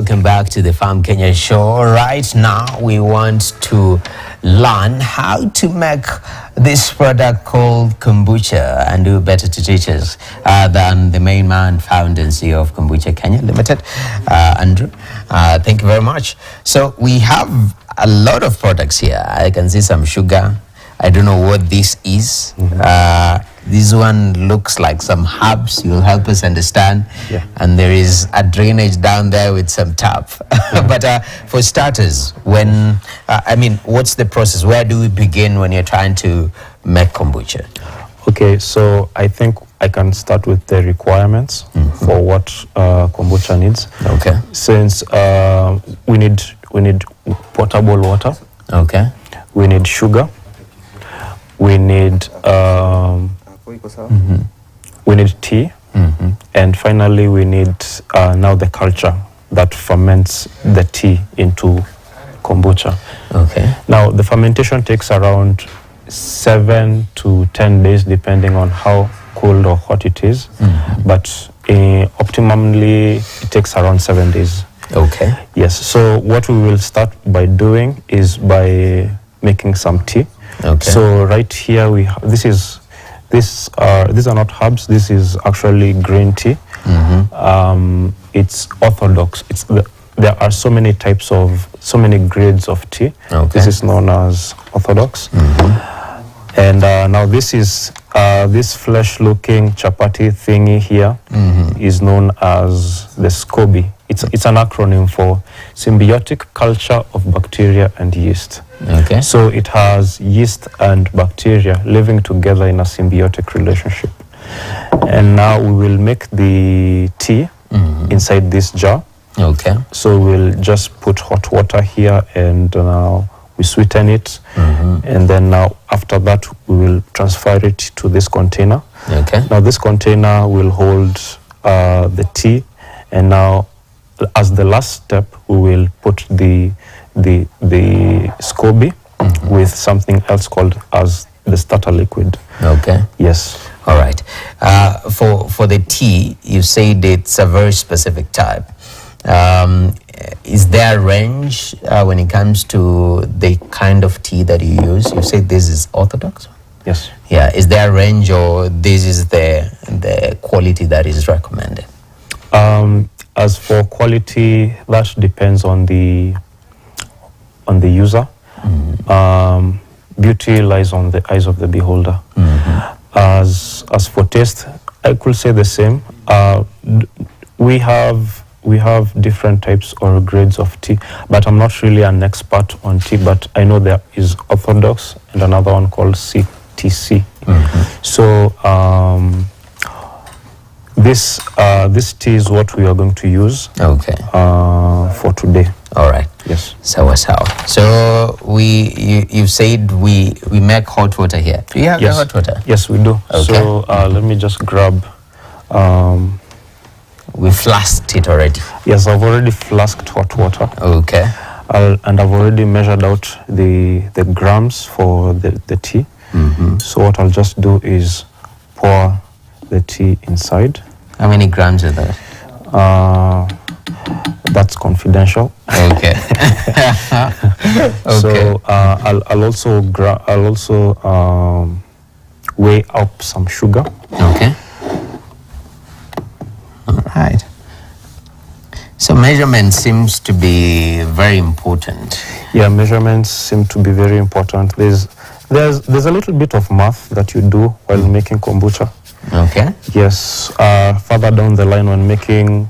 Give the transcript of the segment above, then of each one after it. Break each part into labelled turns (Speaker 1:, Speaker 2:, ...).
Speaker 1: welcome back to the Farm Kenya show. Right now, we want to learn how to make this product called Kombucha, and who better to teach us than the main man, founder and CEO of Kombucha Kenya Limited, Andrew. Thank you very much. So we have a lot of products here. I can see some sugar. I don't know what this is. This one looks like some herbs. You'll help us understand. Yeah. And there is a drainage down there with some tap. But for starters, what's the process? Where do we begin when you're trying to make kombucha?
Speaker 2: Okay, so I think I can start with the requirements for what kombucha needs.
Speaker 1: Okay.
Speaker 2: Since we need potable water.
Speaker 1: Okay.
Speaker 2: We need sugar. We need we need tea, and finally we need now the culture that ferments the tea into kombucha.
Speaker 1: Okay.
Speaker 2: Now the fermentation takes around 7 to 10 days depending on how cold or hot it is, but optimally it takes around 7 days.
Speaker 1: Okay.
Speaker 2: Yes. So what we will start by doing is by making some tea.
Speaker 1: Okay.
Speaker 2: So right here we these are not herbs. This is actually green tea. It's orthodox. There are so many grades of tea.
Speaker 1: Okay.
Speaker 2: This is known as orthodox. And now this is this flesh-looking chapati thingy here is known as the SCOBY. It's an acronym for Symbiotic Culture of Bacteria and Yeast.
Speaker 1: Okay.
Speaker 2: So it has yeast and bacteria living together in a symbiotic relationship. And now we will make the tea inside this jar.
Speaker 1: Okay.
Speaker 2: So we'll just put hot water here, and now we sweeten it. And then now after that we will transfer it to this container.
Speaker 1: Okay.
Speaker 2: Now this container will hold the tea, and now as the last step we will put the SCOBY with something else called as the starter liquid.
Speaker 1: Okay.
Speaker 2: Yes.
Speaker 1: All right. For the tea, you said it's a very specific type. Is there a range when it comes to the kind of tea that you use? You say this is orthodox?
Speaker 2: Yes.
Speaker 1: Yeah. Is there a range, or this is the quality that is recommended?
Speaker 2: As for quality, that depends on the user. Beauty lies on the eyes of the beholder. As for taste, I could say the same. We have different types or grades of tea, but I'm not really an expert on tea, but I know there is orthodox and another one called CTC. So this tea is what we are going to use.
Speaker 1: Okay.
Speaker 2: For today.
Speaker 1: All right.
Speaker 2: Yes.
Speaker 1: So you said we make hot water here. Do you have the hot water?
Speaker 2: Yes, we do.
Speaker 1: Okay.
Speaker 2: So let me just grab.
Speaker 1: We flasked it already.
Speaker 2: Yes, I've already flasked hot water.
Speaker 1: Okay.
Speaker 2: And I've already measured out the grams for the tea. So what I'll just do is pour the tea inside.
Speaker 1: How many grams is that?
Speaker 2: That's confidential.
Speaker 1: Okay. Okay.
Speaker 2: So I'll also weigh up some sugar.
Speaker 1: Okay. All right. So measurement seems to be very important.
Speaker 2: Yeah, measurements seem to be very important. There's a little bit of math that you do while making kombucha.
Speaker 1: Okay.
Speaker 2: Yes. Further down the line when making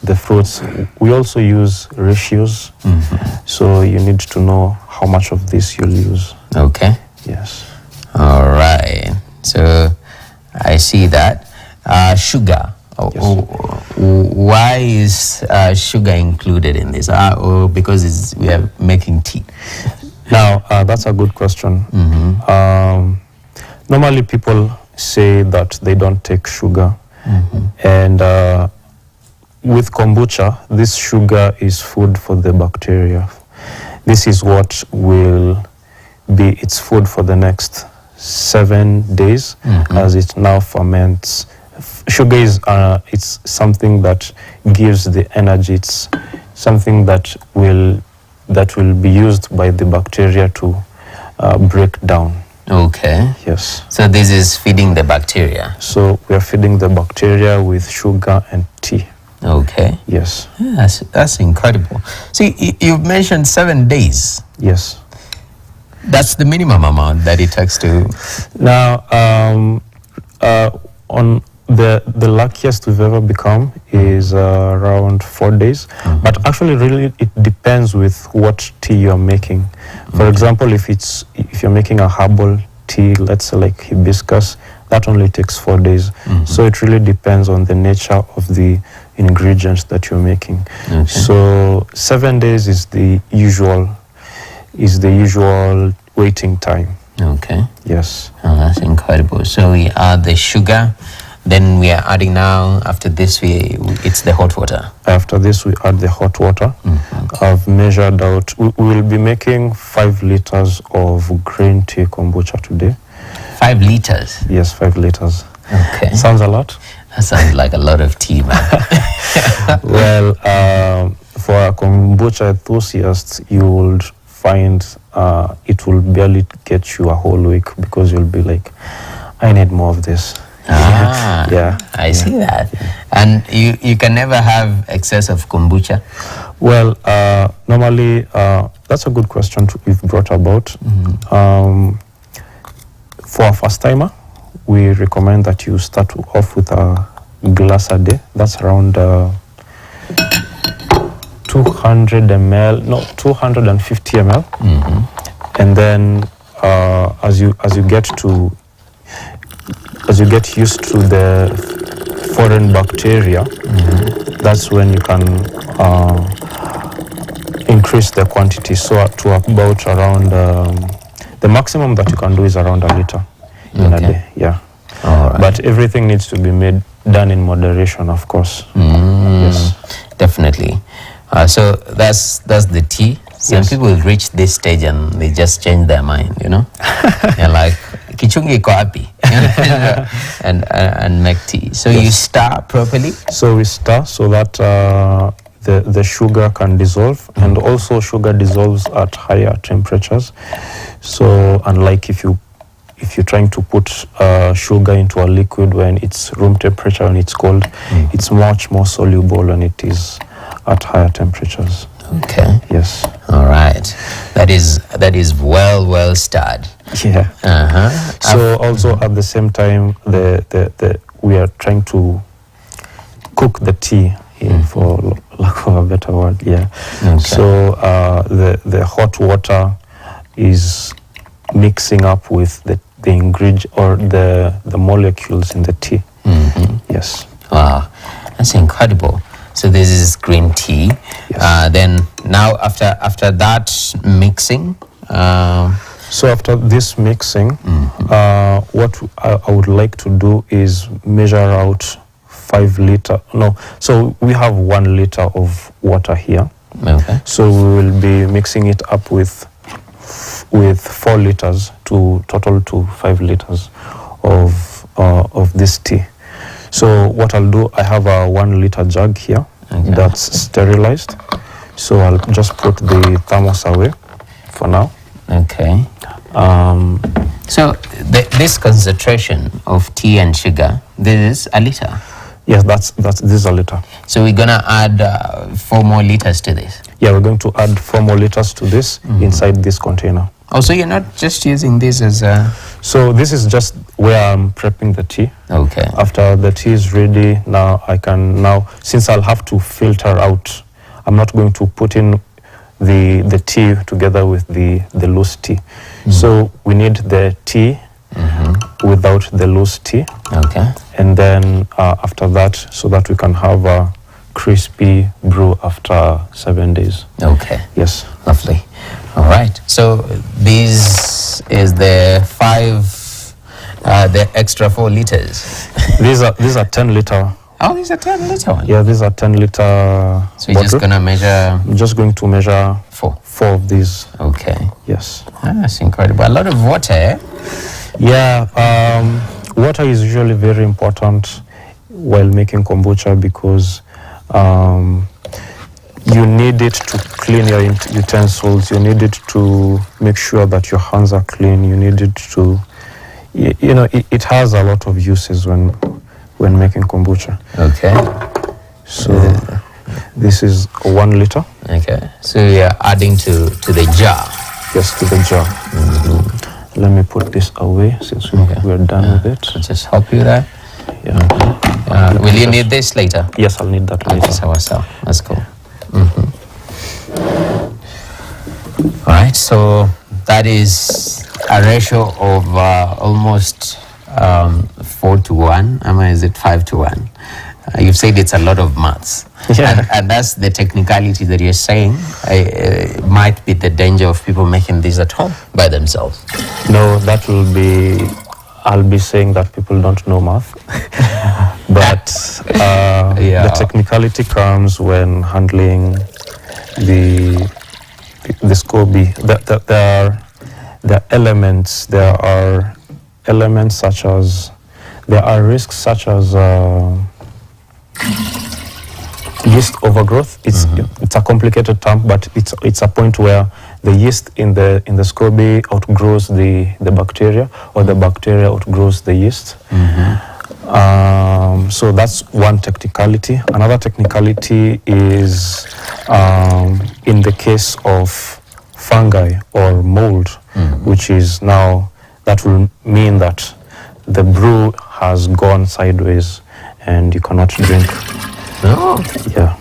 Speaker 2: the fruits, we also use ratios. So you need to know how much of this you'll use.
Speaker 1: Okay.
Speaker 2: Yes.
Speaker 1: All right. So I see that. Sugar.
Speaker 2: Yes.
Speaker 1: Why is sugar included in this? Or because we are making tea?
Speaker 2: Now, that's a good question. Normally people say that they don't take sugar. And with kombucha, this sugar is food for the bacteria. This is what will be its food for the next 7 days as it now ferments. Sugar is it's something that gives the energy. It's something that will be used by the bacteria to break down.
Speaker 1: Okay.
Speaker 2: Yes.
Speaker 1: So this is feeding the bacteria.
Speaker 2: So we are feeding the bacteria with sugar and tea.
Speaker 1: Okay.
Speaker 2: Yes.
Speaker 1: Yeah, that's incredible. See, you've mentioned 7 days.
Speaker 2: Yes.
Speaker 1: That's the minimum amount that it takes to.
Speaker 2: Now, on the luckiest we've ever become is around 4 days. But actually, really, it depends with what tea you're making. For example, if you're making a herbal tea, let's say like hibiscus, that only takes 4 days. So it really depends on the nature of the ingredients that you're making.
Speaker 1: Okay.
Speaker 2: So 7 days is the usual waiting time.
Speaker 1: Okay.
Speaker 2: Yes.
Speaker 1: Oh, that's incredible. So we add the sugar, then we are adding now, after this, it's the hot water.
Speaker 2: After this, we add the hot water. I've measured out, we will be making 5 liters of green tea kombucha today.
Speaker 1: 5 liters?
Speaker 2: Yes, 5 liters.
Speaker 1: Okay.
Speaker 2: Sounds a lot?
Speaker 1: That sounds like a lot of tea, man.
Speaker 2: Well, for a kombucha enthusiast, you will find it will barely get you a whole week because you'll be like, I need more of this. Yeah.
Speaker 1: I see that. And you can never have excess of kombucha?
Speaker 2: Well, normally, that's a good question you've brought about. For a first timer, we recommend that you start off with a glass a day. That's around 250 ml. And then as you get used to the foreign bacteria, that's when you can increase the quantity. So to about around the maximum that you can do is around a liter in a day. Yeah.
Speaker 1: All right.
Speaker 2: But everything needs to be done in moderation, of course. Yes.
Speaker 1: Definitely. So that's the tea. Some people reach this stage and they just change their mind, you know. They're like, kichungi iko wapi? and make tea. So you stir properly.
Speaker 2: So we stir so that the sugar can dissolve, and also sugar dissolves at higher temperatures. So unlike if you're trying to put sugar into a liquid when it's room temperature and it's cold, it's much more soluble when it is at higher temperatures.
Speaker 1: Okay.
Speaker 2: Yes.
Speaker 1: All right. That is well stirred.
Speaker 2: Yeah. So also at the same time, we are trying to cook the tea, for lack of a better word. Yeah.
Speaker 1: Okay.
Speaker 2: So the hot water is mixing up with the ingredient or the molecules in the tea. Yes.
Speaker 1: Wow, that's incredible. So this is green tea.
Speaker 2: Yes.
Speaker 1: Then now after that mixing.
Speaker 2: So after this mixing, what I would like to do is measure out 5 liter. No, so we have 1 liter of water here.
Speaker 1: Okay.
Speaker 2: So we will be mixing it up with 4 liters to total to 5 liters of this tea. So what I'll do, I have a 1 liter jug here that's sterilized. So I'll just put the thermos away for now.
Speaker 1: Okay. So this concentration of tea and sugar, this is a liter.
Speaker 2: Yes, this is a liter.
Speaker 1: So we're gonna add 4 more liters to this.
Speaker 2: Yeah, we're going to add 4 more liters to this inside this container.
Speaker 1: Oh, so you're not just using this as a...
Speaker 2: So this is just where I'm prepping the tea.
Speaker 1: Okay.
Speaker 2: After the tea is ready, since I'll have to filter out, I'm not going to put in the tea together with the loose tea. So we need the tea without the loose tea.
Speaker 1: Okay.
Speaker 2: And then after that, so that we can have a crispy brew after 7 days.
Speaker 1: Okay.
Speaker 2: Yes.
Speaker 1: Lovely. All right. So this is the extra 4 liters.
Speaker 2: These are 10 liter.
Speaker 1: Oh, these are 10 liter one.
Speaker 2: Yeah, these are 10 liter.
Speaker 1: So you're just gonna measure.
Speaker 2: I'm just going to measure 4 of these.
Speaker 1: Okay.
Speaker 2: Yes.
Speaker 1: That's incredible. A lot of water. Eh?
Speaker 2: Yeah. Water is usually very important while making kombucha because you need it to clean your utensils. You need it to make sure that your hands are clean. You need it to, you know, it has a lot of uses when making kombucha.
Speaker 1: Okay.
Speaker 2: So this is 1 liter.
Speaker 1: Okay. So you're adding to the jar.
Speaker 2: Yes, to the jar. Mm-hmm. Let me put this away since we're done with it.
Speaker 1: I'll just help you there.
Speaker 2: Yeah.
Speaker 1: Will you need this later?
Speaker 2: Yes, I'll need that later.
Speaker 1: So that's cool. All right, so that is a ratio of almost 4 to 1. Is it 5 to 1? You've said it's a lot of maths.
Speaker 2: Yeah.
Speaker 1: And that's the technicality that you're saying might be the danger of people making this at home by themselves.
Speaker 2: No, I'll be saying that people don't know math. But the technicality comes when handling the SCOBY. There are elements such as, there are risks such as yeast overgrowth. It's a complicated term, but it's a point where the yeast in the SCOBY outgrows the bacteria, or the bacteria outgrows the yeast. So that's one technicality. Another technicality is in the case of fungi or mold, which is now, that will mean that the brew has gone sideways and you cannot drink.
Speaker 1: Oh.
Speaker 2: Yeah.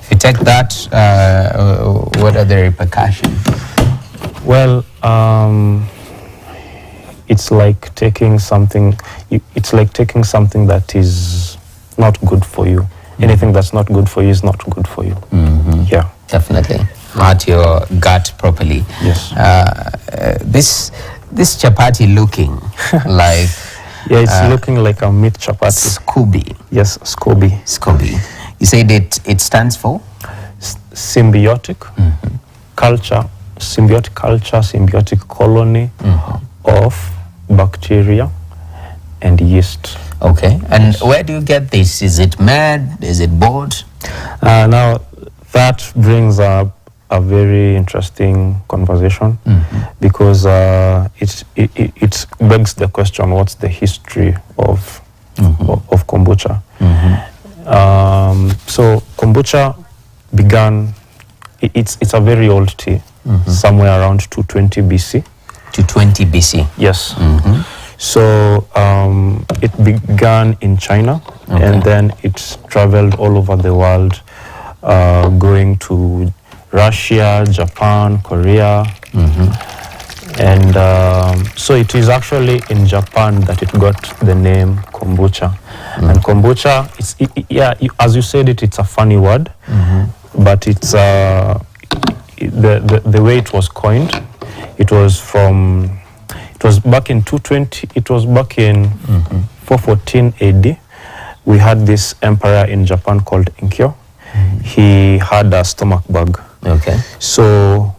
Speaker 1: If you take that, what are the repercussions?
Speaker 2: Well, it's like taking something. It's like taking something that is not good for you. Anything that's not good for you is not good for you. Yeah,
Speaker 1: definitely. At your gut properly.
Speaker 2: Yes.
Speaker 1: This chapati looking like.
Speaker 2: Yeah, it's looking like a meat chapati.
Speaker 1: SCOBY.
Speaker 2: Yes, SCOBY.
Speaker 1: SCOBY. You said it stands for?
Speaker 2: Symbiotic culture, symbiotic colony of bacteria and yeast.
Speaker 1: Okay. And where do you get this? Is it made? Is it bought?
Speaker 2: Now, that brings up a very interesting conversation because it begs the question: what's the history of kombucha? So kombucha began. It's a very old tea, somewhere around 220 BC. 220
Speaker 1: BC.
Speaker 2: Yes. So it began in China, and then it traveled all over the world, going to Russia, Japan, Korea, and so it is actually in Japan that it got the name kombucha. And kombucha, as you said it's a funny word, but it's the way it was coined. It was back in 220. It was back in 414 AD. We had this emperor in Japan called Enkyo. He had a stomach bug.
Speaker 1: Okay.
Speaker 2: So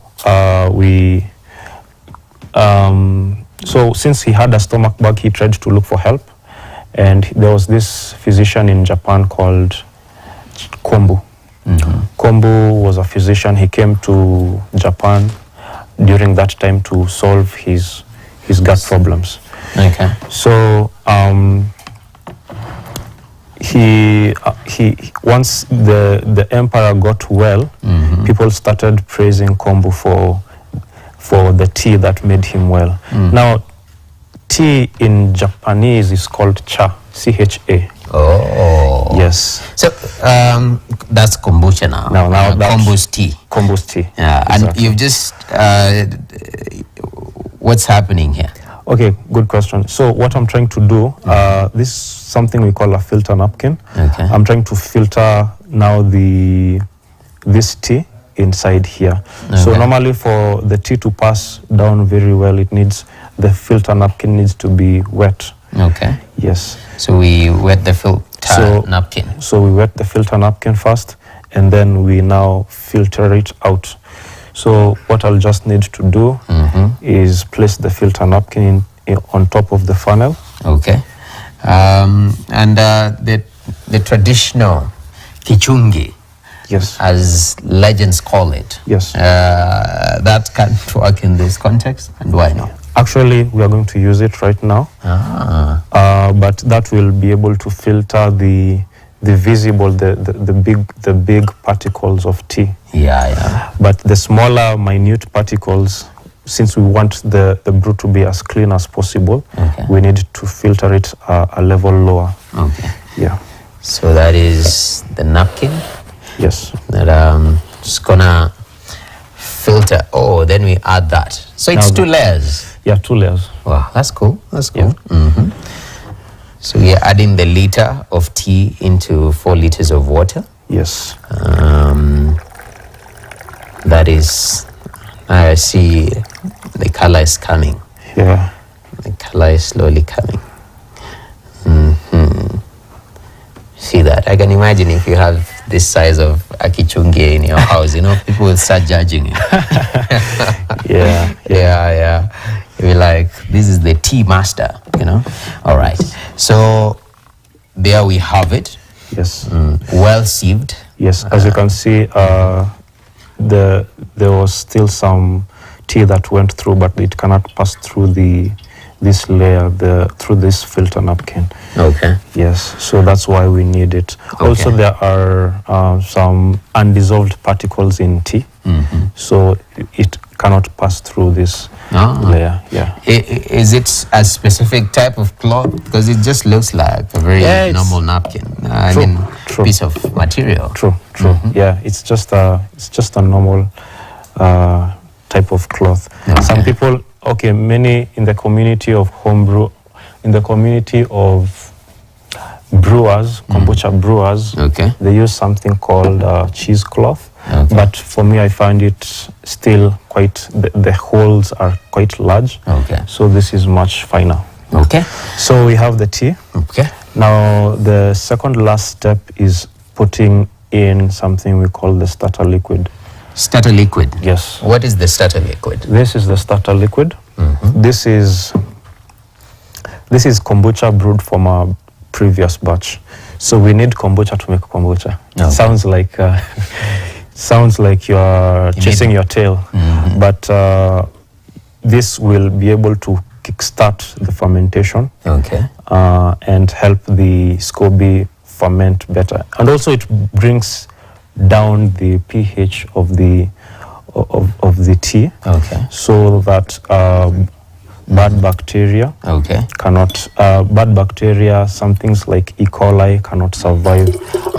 Speaker 2: so since he had a stomach bug, he tried to look for help, and there was this physician in Japan called Kombu. Kombu was a physician. He came to Japan during that time to solve his gut problems.
Speaker 1: Okay.
Speaker 2: So he once the emperor got well, people started praising Kombu for the tea that made him well. Now, tea in Japanese is called cha, C-H-A.
Speaker 1: Oh.
Speaker 2: Yes.
Speaker 1: So that's kombucha now.
Speaker 2: Now
Speaker 1: Kombu's tea.
Speaker 2: Kombu's tea.
Speaker 1: Yeah.
Speaker 2: Exactly.
Speaker 1: And you've just what's happening here?
Speaker 2: Okay, good question. So what I'm trying to do, this is something we call a filter napkin.
Speaker 1: Okay.
Speaker 2: I'm trying to filter now this tea inside here. Okay. So normally for the tea to pass down very well, the filter napkin needs to be wet.
Speaker 1: Okay.
Speaker 2: Yes.
Speaker 1: So we wet the filter napkin.
Speaker 2: So we wet the filter napkin first, and then we now filter it out. So what I'll just need to do is place the filter napkin on top of the funnel.
Speaker 1: Okay. And the traditional kichungi
Speaker 2: Yes.
Speaker 1: as legends call it.
Speaker 2: Yes.
Speaker 1: That can't work in this context, and why not?
Speaker 2: Actually, we are going to use it right now. But that will be able to filter the visible, the big particles of tea.
Speaker 1: Yeah.
Speaker 2: But the smaller, minute particles, since we want the brew to be as clean as possible, we need to filter it a level lower.
Speaker 1: Okay.
Speaker 2: Yeah.
Speaker 1: So that is the napkin.
Speaker 2: Yes.
Speaker 1: That just gonna filter. Oh, then we add that. So it's 2 layers.
Speaker 2: Yeah, 2 layers.
Speaker 1: Wow, that's cool. That's cool.
Speaker 2: Yeah.
Speaker 1: So we are adding the liter of tea into 4 liters of water.
Speaker 2: Yes.
Speaker 1: That is, I see the color is coming.
Speaker 2: Yeah.
Speaker 1: The color is slowly coming. See that? I can imagine if you have this size of akichungi in your house, people will start judging you. Yeah. You'll be like, this is the tea master, All right. So there we have it.
Speaker 2: Yes.
Speaker 1: Well sieved.
Speaker 2: Yes. As you can see, there was still some tea that went through, but it cannot pass through this layer, through this filter napkin.
Speaker 1: Okay.
Speaker 2: Yes. So that's why we need it.
Speaker 1: Okay.
Speaker 2: Also, there are some undissolved particles in tea, so it cannot pass through this layer. Yeah.
Speaker 1: Is it a specific type of cloth? Because it just looks like a very normal napkin.
Speaker 2: True.
Speaker 1: Piece of material.
Speaker 2: True. Yeah, it's just a normal type of cloth.
Speaker 1: Okay.
Speaker 2: Some people, many in the community of homebrew, in the community of brewers, kombucha brewers, they use something called cheesecloth. Okay. But for me, I find it still quite, the holes are quite large. Okay. So this is much finer.
Speaker 1: Okay.
Speaker 2: So we have the tea.
Speaker 1: Okay.
Speaker 2: Now the second last step is putting in something we call the starter liquid.
Speaker 1: Starter liquid?
Speaker 2: Yes.
Speaker 1: What is the starter liquid?
Speaker 2: This is the starter liquid. This is kombucha brewed from a previous batch. So we need kombucha to make kombucha. Okay. Sounds like you are chasing your tail, but this will be able to kickstart the fermentation, and help the SCOBY ferment better, and also it brings down the pH of the tea, so that bad bacteria cannot, bad bacteria, some things like E. coli cannot survive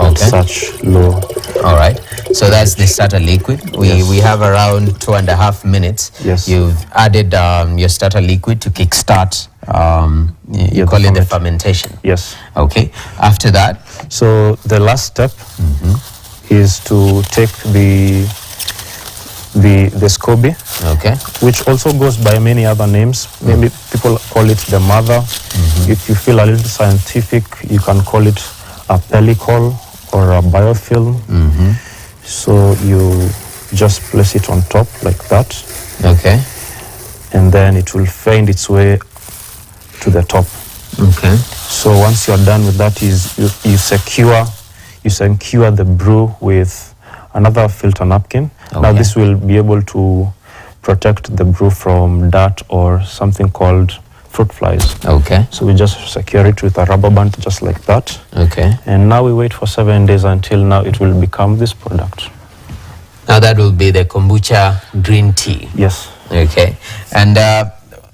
Speaker 2: at such low.
Speaker 1: All right. So that's the starter liquid. We have around 2.5 minutes.
Speaker 2: Yes.
Speaker 1: You've added your starter liquid to kickstart. You call it the fermentation.
Speaker 2: Yes.
Speaker 1: Okay. After that,
Speaker 2: so the last step is to take the SCOBY, which also goes by many other names. Maybe people call it the mother. If you feel a little scientific, you can call it a pellicle or a biofilm. So you just place it on top like that. Okay. And then it will find its way to the top. Okay. So once you're done with that, you secure the brew with another filter napkin. Now this will be able to protect the brew from dirt or something called fruit flies. Okay. So we just secure it with a rubber band just like that. Okay. And now we wait for 7 days until now it will become this product.
Speaker 1: Now that will be the kombucha green tea.
Speaker 2: Yes.
Speaker 1: Okay. And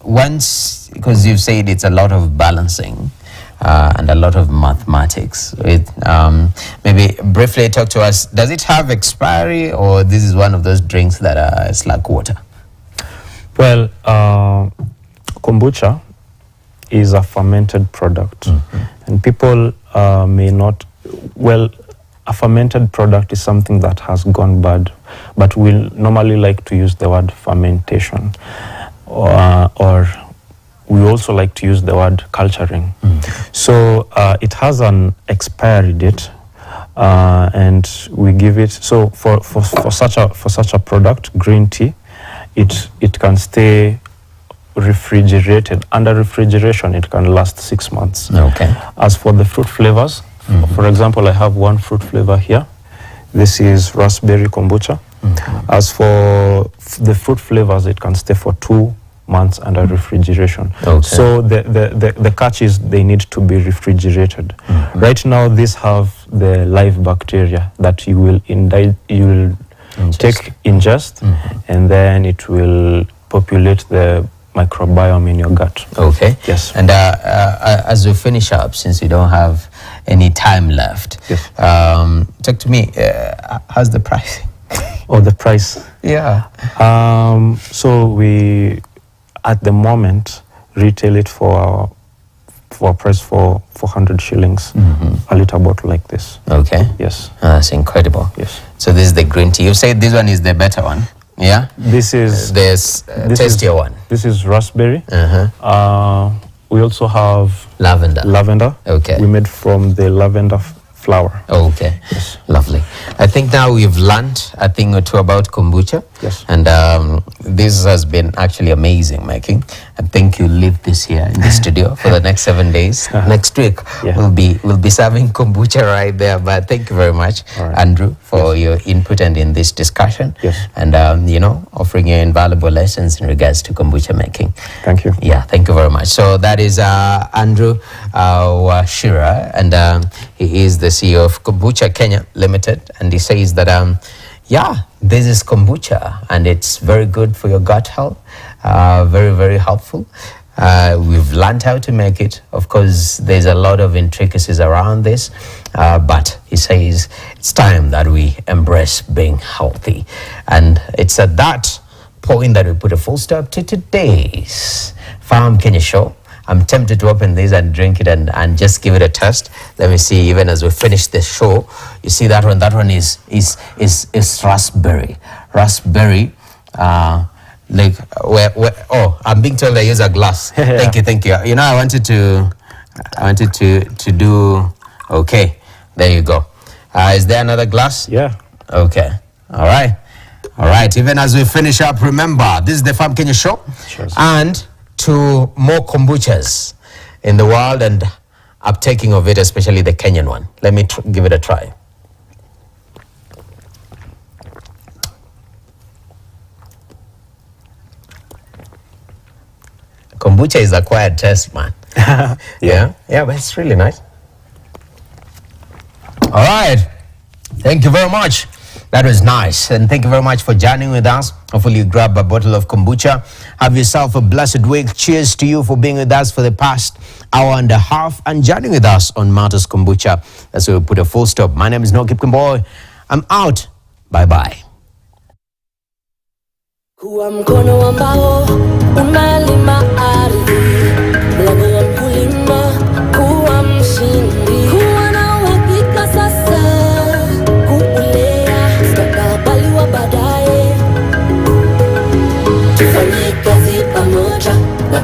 Speaker 1: once, because you've said it's a lot of balancing, and a lot of mathematics. Maybe briefly talk to us, does it have expiry, or this is one of those drinks that it's like water?
Speaker 2: Well, kombucha is a fermented product, and people may not, well, a fermented product is something that has gone bad, but we normally like to use the word fermentation, or we also like to use the word culturing. So it has an expiry date, and we give it, so for such a product, green tea, it can stay refrigerated. Under refrigeration, it can last 6 months. Okay. As for the fruit flavors, for example, I have one fruit flavor here. This is raspberry kombucha. As for the fruit flavors, it can stay for 2 months under refrigeration.
Speaker 1: Okay.
Speaker 2: So the catch is they need to be refrigerated. Right now, these have the live bacteria that you will ingest, and then it will populate the microbiome in your gut.
Speaker 1: Okay.
Speaker 2: Yes.
Speaker 1: And as we finish up, since we don't have any time left,
Speaker 2: yes.
Speaker 1: Talk to me. How's the price?
Speaker 2: Oh, the price.
Speaker 1: Yeah.
Speaker 2: So we, at the moment, retail it for a price for 400 shillings, a liter bottle like this.
Speaker 1: Okay.
Speaker 2: Yes.
Speaker 1: That's incredible.
Speaker 2: Yes.
Speaker 1: So this is the green tea. You said this one is the better one. Yeah.
Speaker 2: This is
Speaker 1: this tastier one.
Speaker 2: This is raspberry. We also have
Speaker 1: lavender.
Speaker 2: Lavender.
Speaker 1: Okay.
Speaker 2: We made from the lavender flower.
Speaker 1: Okay.
Speaker 2: Yes.
Speaker 1: Lovely. I think now we've learned a thing or two about kombucha.
Speaker 2: Yes.
Speaker 1: And this has been actually amazing, making. I think you leave this here in the studio for the next 7 days. Next week we'll be serving kombucha right there. But thank you very much, Andrew, for your input and in this discussion.
Speaker 2: Yes.
Speaker 1: And offering your invaluable lessons in regards to kombucha making.
Speaker 2: Thank you.
Speaker 1: Yeah, thank you very much. So that is Andrew Wachira, and he is the CEO of Kombucha Kenya Limited, and he says that this is kombucha and it's very good for your gut health, very, very helpful. We've learned how to make it. Of course, there's a lot of intricacies around this, but he says it's time that we embrace being healthy. And it's at that point that we put a full stop to today's Farm Kenya show. I'm tempted to open this and drink it and just give it a test. Let me see, even as we finish the show. You see that one? That one is raspberry. Raspberry, I'm being told I use a glass.
Speaker 2: Yeah.
Speaker 1: Thank you. You know, I wanted to do, okay, there you go. Is there another glass?
Speaker 2: Yeah.
Speaker 1: Okay, all right. Even as we finish up, remember, this is the Farm Kenya show.
Speaker 2: Cheers.
Speaker 1: And to more kombuchas in the world and uptaking of it, especially the Kenyan one. Let me give it a try. Kombucha is acquired taste, man. Yeah, but it's really nice. All right. Thank you very much. That was nice. And thank you very much for joining with us. Hopefully you grab a bottle of kombucha. Have yourself a blessed week. Cheers to you for being with us for the past hour and a half and joining with us on Matters Kombucha. That's where we put a full stop. My name is No Kip Kimboy. I'm out. Bye-bye.
Speaker 3: Kuwa mkono ambao unalima ardhi, mlango wa mkulima, kuwa mshindi, kuwa na uhakika sasa, kuulea mustakabali wa baadaye. Tufanye kazi pamoja na